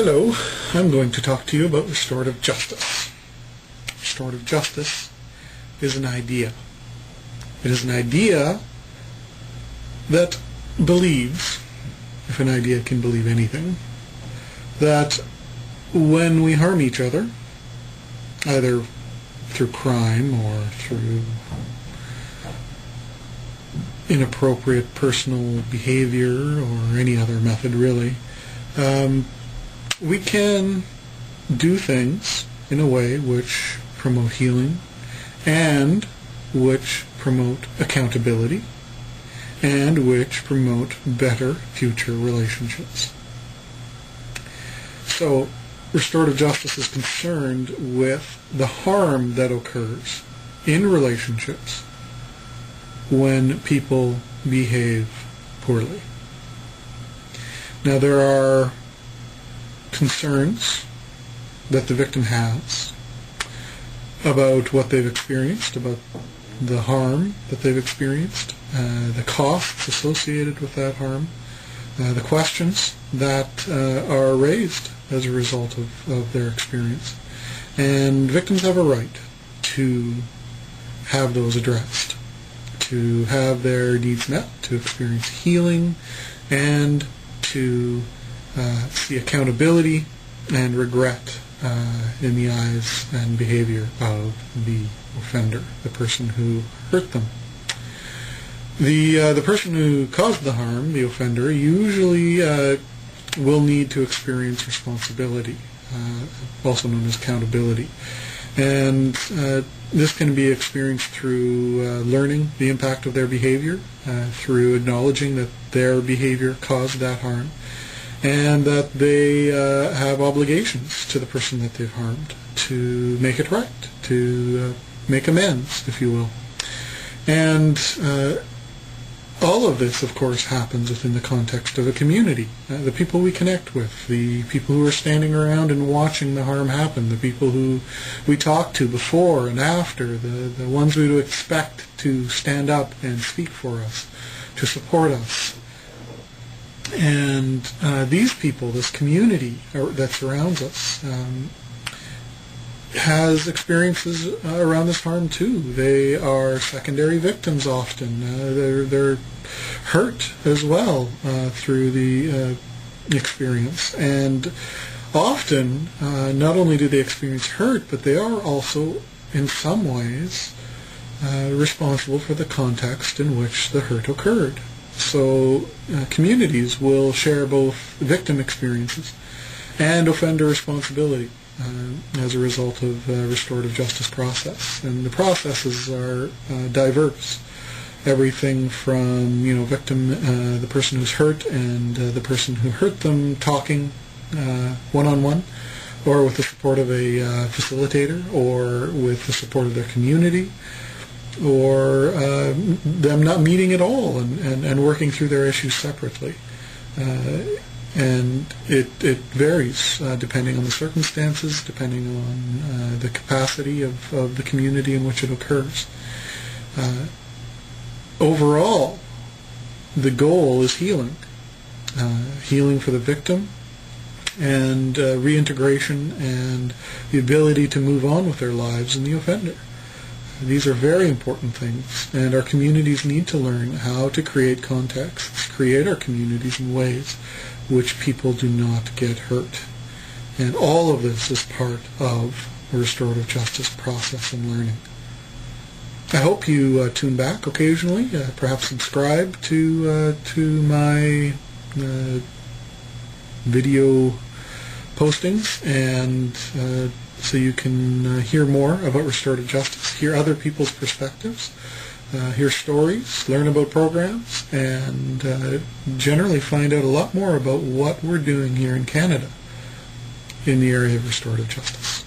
Hello, I'm going to talk to you about restorative justice. Restorative justice is an idea. It is an idea that believes, if an idea can believe anything, that when we harm each other, either through crime or through inappropriate personal behavior or any other method really, we can do things in a way which promote healing and which promote accountability and which promote better future relationships. So, restorative justice is concerned with the harm that occurs in relationships when people behave poorly. Now, there are concerns that the victim has about what they've experienced, about the harm that they've experienced, the costs associated with that harm, the questions that are raised as a result of their experience. And victims have a right to have those addressed, to have their needs met, to experience healing, and to see accountability and regret in the eyes and behavior of the offender, the person who hurt them. The person who caused the harm, the offender, usually will need to experience responsibility, also known as accountability. And this can be experienced through learning the impact of their behavior, through acknowledging that their behavior caused that harm, and that they have obligations to the person that they've harmed to make it right, to make amends, if you will. And all of this, of course, happens within the context of a community. The people we connect with, the people who are standing around and watching the harm happen, the people who we talk to before and after, the ones we would expect to stand up and speak for us, to support us. And these people, this community that surrounds us, has experiences around this harm too. They are secondary victims often. They're hurt as well through the experience. And often, not only do they experience hurt, but they are also, in some ways, responsible for the context in which the hurt occurred. So communities will share both victim experiences and offender responsibility as a result of restorative justice process. And the processes are diverse. Everything from, victim, the person who's hurt and the person who hurt them talking one-on-one, or with the support of a facilitator, or with the support of their community, or them not meeting at all and working through their issues separately. And it varies depending on the circumstances, depending on the capacity of the community in which it occurs. Overall, the goal is healing. Healing for the victim, and reintegration and the ability to move on with their lives in the offender. These are very important things, and our communities need to learn how to create contexts, create our communities in ways which people do not get hurt. And all of this is part of a restorative justice process and learning. I hope you tune back occasionally, perhaps subscribe to my video postings, and so you can hear more about restorative justice, hear other people's perspectives, hear stories, learn about programs, and generally find out a lot more about what we're doing here in Canada in the area of restorative justice.